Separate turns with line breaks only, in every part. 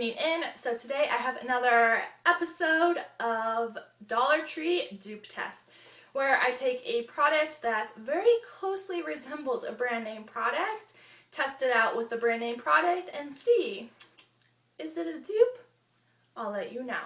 tuning in. So today I have another episode of Dollar Tree dupe test, where I take a product that very closely resembles a brand name product, test it out with the brand name product, and see, is it a dupe? I'll let you know.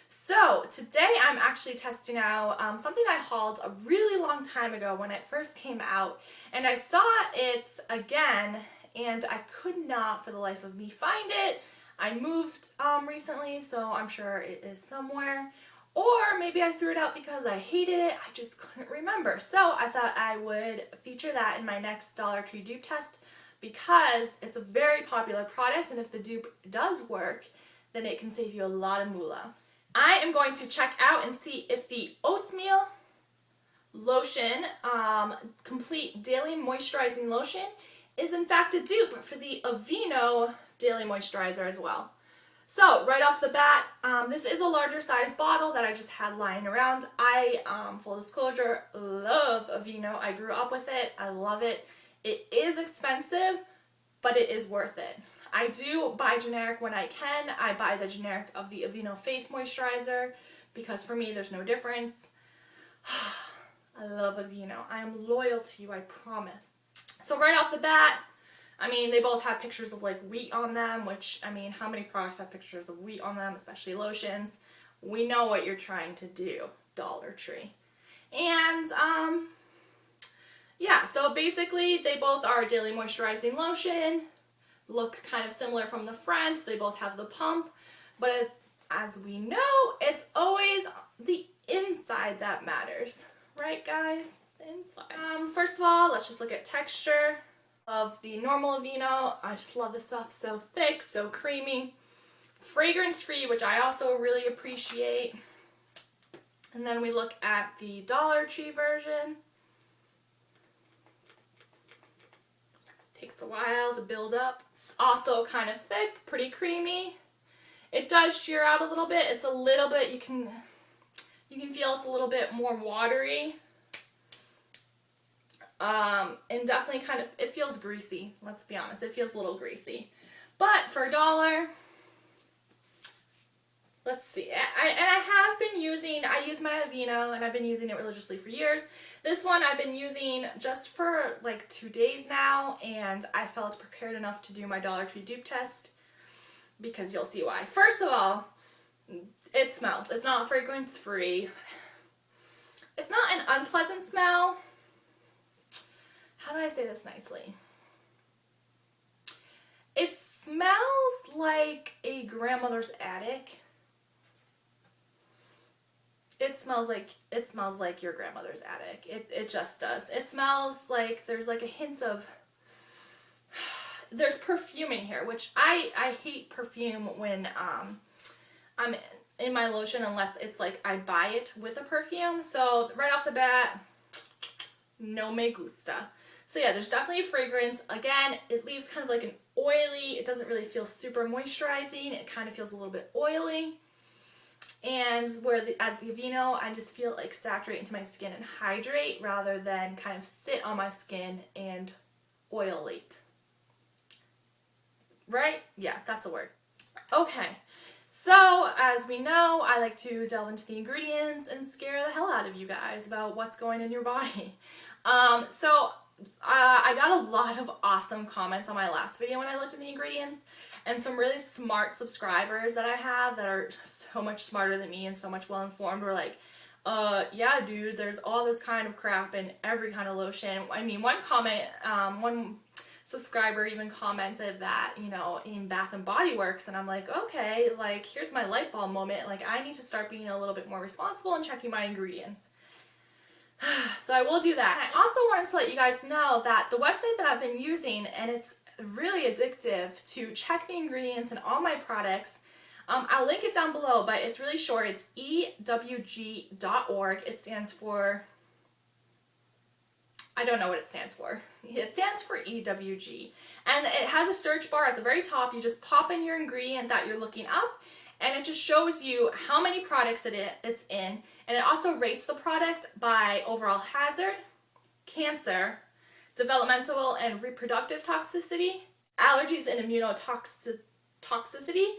So today I'm actually testing out something I hauled a really long time ago when it first came out, and I saw it again and I could not for the life of me find it. I moved recently, so I'm sure it is somewhere, or maybe I threw it out because I hated it. I just couldn't remember. So I thought I would feature that in my next Dollar Tree dupe test because it's a very popular product, and if the dupe does work, then it can save you a lot of moolah. I am going to check out and see if the Oatmeal Lotion Complete Daily Moisturizing Lotion is in fact a dupe for the Aveeno Daily Moisturizer as well. So right off the bat, this is a larger size bottle that I just had lying around. I, full disclosure, love Aveeno. I grew up with it. I love it. It is expensive, but it is worth it. I do buy generic when I can. I buy the generic of the Aveeno Face Moisturizer because for me there's no difference. I love Aveeno. I am loyal to you, I promise. So right off the bat, I mean, they both have pictures of like wheat on them, which, I mean, how many products have pictures of wheat on them, especially lotions? We know what you're trying to do, Dollar Tree. And, yeah, so basically they both are a daily moisturizing lotion. Look kind of similar from the front. They both have the pump, but as we know, it's always the inside that matters. Right, guys? The inside. First of all, let's just look at texture of the normal Aveeno. I just love this stuff. So thick, so creamy. Fragrance-free, which I also really appreciate. And then we look at the Dollar Tree version. Takes a while to build up. It's also kind of thick, pretty creamy. It does shear out a little bit. It's a little bit, you can feel it's a little bit more watery. And definitely kind of, it feels greasy. Let's be honest, it feels a little greasy. But for $1, let's see. I use my Aveeno, and I've been using it religiously for years. This one I've been using just for like 2 days now, and I felt prepared enough to do my Dollar Tree dupe test because you'll see why. First of all, it smells. It's not fragrance free. It's not an unpleasant smell. How do I say this nicely? It smells like a grandmother's attic. It smells like your grandmother's attic. It just does. It smells like there's like a hint of, there's perfume in here, which I hate perfume when I'm in my lotion unless it's like I buy it with a perfume. So right off the bat, no me gusta. So yeah, there's definitely a fragrance. Again, it leaves kind of like an oily, it doesn't really feel super moisturizing. It kind of feels a little bit oily. And as the Aveeno, I just feel like saturate into my skin and hydrate rather than kind of sit on my skin and oilate. Right? Yeah, that's a word. Okay, so as we know, I like to delve into the ingredients and scare the hell out of you guys about what's going in your body. I got a lot of awesome comments on my last video when I looked at the ingredients, and some really smart subscribers that I have that are so much smarter than me and so much well informed were like, yeah dude, there's all this kind of crap in every kind of lotion. I mean, one subscriber even commented that, you know, in Bath and Body Works, and I'm like, okay, like here's my light bulb moment, like I need to start being a little bit more responsible and checking my ingredients. So I will do that. I also wanted to let you guys know that the website that I've been using, and it's really addictive to check the ingredients in all my products. I'll link it down below, but it's really short. It's EWGorg. It stands for, I don't know what it stands for. It stands for EWG. And it has a search bar at the very top. You just pop in your ingredient that you're looking up, and it just shows you how many products it's in, and it also rates the product by overall hazard, cancer, developmental and reproductive toxicity, allergies and immunotoxicity,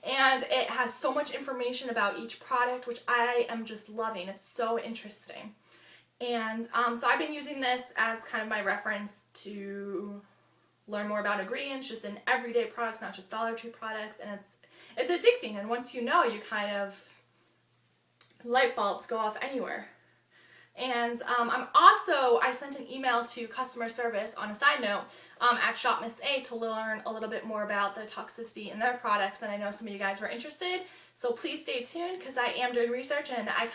And it has so much information about each product, which I am just loving. It's so interesting. And so I've been using this as kind of my reference to learn more about ingredients, just in everyday products, not just Dollar Tree products. And it's addicting. And once you know, you kind of, light bulbs go off anywhere. And I sent an email to customer service on a side note at Shop Miss A to learn a little bit more about the toxicity in their products, and I know some of you guys were interested, so please stay tuned because I am doing research, and I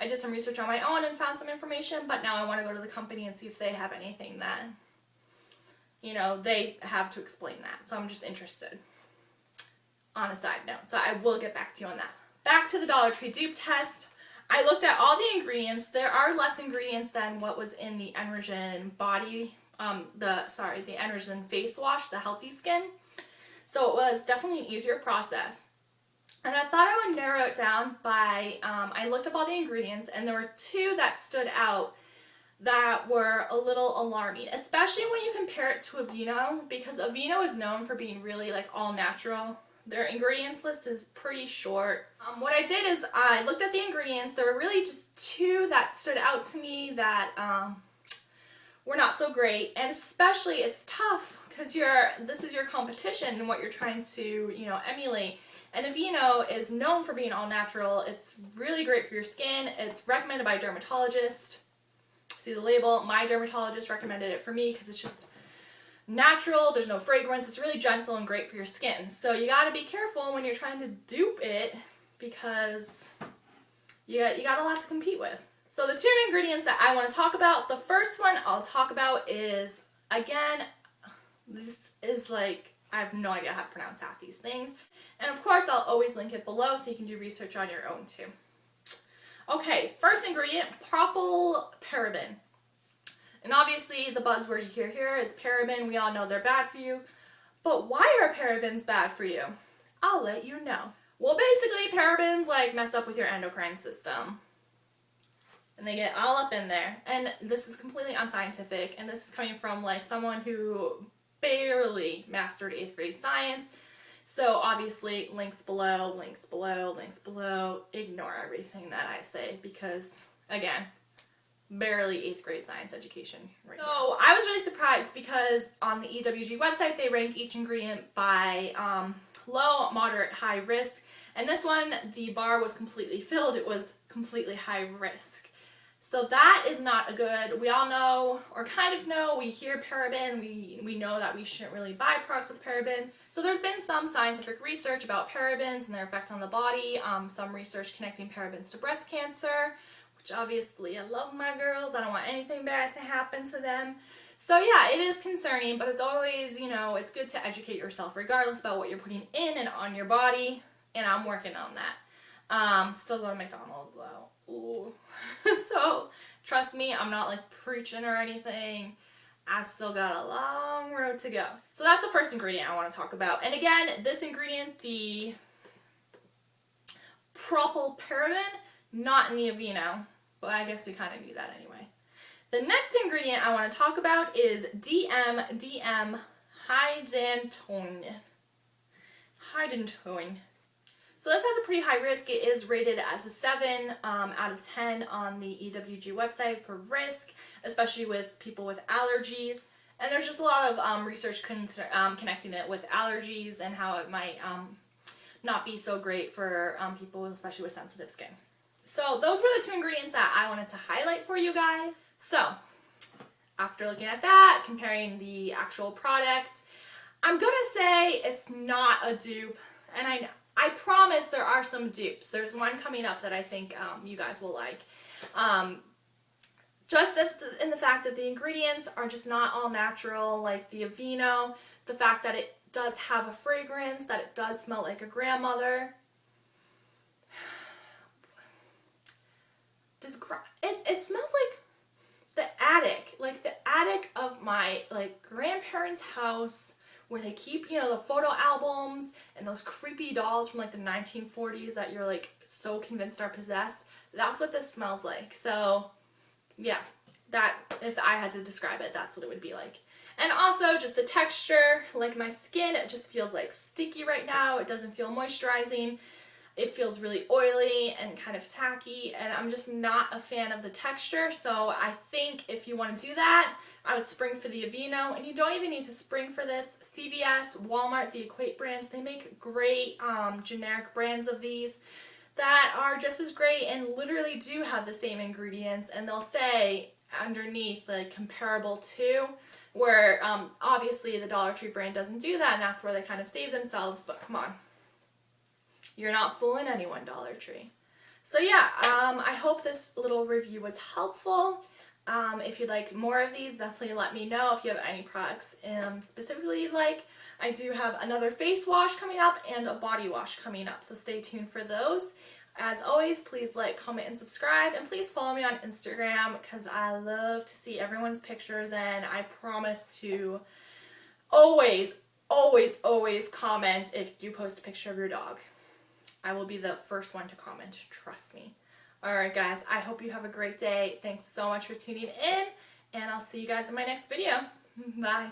did some research on my own and found some information, but now I want to go to the company and see if they have anything that, you know, they have to explain that, so I'm just interested on a side note, so I will get back to you on that. Back to the Dollar Tree dupe test. I looked at all the ingredients. There are less ingredients than what was in the Energen the Energen face wash, the healthy skin. So it was definitely an easier process. And I thought I would narrow it down by, I looked up all the ingredients, and there were two that stood out that were a little alarming, especially when you compare it to Aveeno, because Aveeno is known for being really like all natural. Their ingredients list is pretty short. What I did is I looked at the ingredients. There were really just two that stood out to me that were not so great, and especially it's tough because this is your competition and what you're trying to, you know, emulate. And Aveeno is known for being all natural. It's really great for your skin. It's recommended by a dermatologist. See the label. My dermatologist recommended it for me because it's just natural, there's no fragrance, it's really gentle and great for your skin. So you gotta be careful when you're trying to dupe it because you got a lot to compete with. So the two ingredients that I want to talk about, the first one I'll talk about is, again, this is like, I have no idea how to pronounce half these things. And of course I'll always link it below so you can do research on your own too. Okay, first ingredient, propylparaben. And obviously the buzzword you hear here is paraben. We all know they're bad for you. But why are parabens bad for you? I'll let you know. Well, basically parabens like mess up with your endocrine system. And they get all up in there. And this is completely unscientific. And this is coming from like someone who barely mastered 8th grade science. So obviously links below, links below, links below. Ignore everything that I say because, again, barely 8th grade science education right now. So I was really surprised because on the EWG website they rank each ingredient by low, moderate, high risk, and this one the bar was completely filled. It was completely high risk. So that is not a good, we all know, or kind of know, we hear paraben, we know that we shouldn't really buy products with parabens. So there's been some scientific research about parabens and their effect on the body, some research connecting parabens to breast cancer, which obviously I love my girls, I don't want anything bad to happen to them. So yeah, it is concerning, but it's always, you know, it's good to educate yourself regardless about what you're putting in and on your body, and I'm working on that. Still go to McDonald's though. Ooh. So trust me, I'm not like preaching or anything. I still got a long road to go. So that's the first ingredient I want to talk about. And again, this ingredient, the propylparaben, not in the Aveeno. But I guess we kind of knew that anyway. The next ingredient I want to talk about is DM hydantoin. So this has a pretty high risk. It is rated as a 7 out of 10 on the EWG website for risk, especially with people with allergies. And there's just a lot of research connecting it with allergies and how it might not be so great for people, especially with sensitive skin. So those were the two ingredients that I wanted to highlight for you guys. So after looking at that, comparing the actual product, I'm gonna say it's not a dupe, and I promise there are some dupes. There's one coming up that I think you guys will like. Just in the fact that the ingredients are just not all natural like the Aveeno, the fact that it does have a fragrance, that it does smell like a grandmother. It smells like the attic of my like grandparents' house where they keep, you know, the photo albums and those creepy dolls from like the 1940s that you're like so convinced are possessed. That's what this smells like. So yeah, that if I had to describe it, that's what it would be like. And also just the texture, like my skin, it just feels like sticky right now. It doesn't feel moisturizing. It feels really oily and kind of tacky, and I'm just not a fan of the texture. So I think if you want to do that, I would spring for the Aveeno, and you don't even need to spring for this. CVS, Walmart, the Equate brands, they make great generic brands of these that are just as great and literally do have the same ingredients, and they'll say underneath like comparable to, where obviously the Dollar Tree brand doesn't do that, and that's where they kind of save themselves. But come on, you're not fooling anyone, Dollar Tree. So yeah, I hope this little review was helpful. If you'd like more of these, definitely let me know. If you have any products specifically you'd like. I do have another face wash coming up and a body wash coming up, so stay tuned for those. As always, please like, comment, and subscribe, and please follow me on Instagram because I love to see everyone's pictures, and I promise to always, always, always comment if you post a picture of your dog. I will be the first one to comment, trust me. Alright guys, I hope you have a great day. Thanks so much for tuning in, and I'll see you guys in my next video. Bye.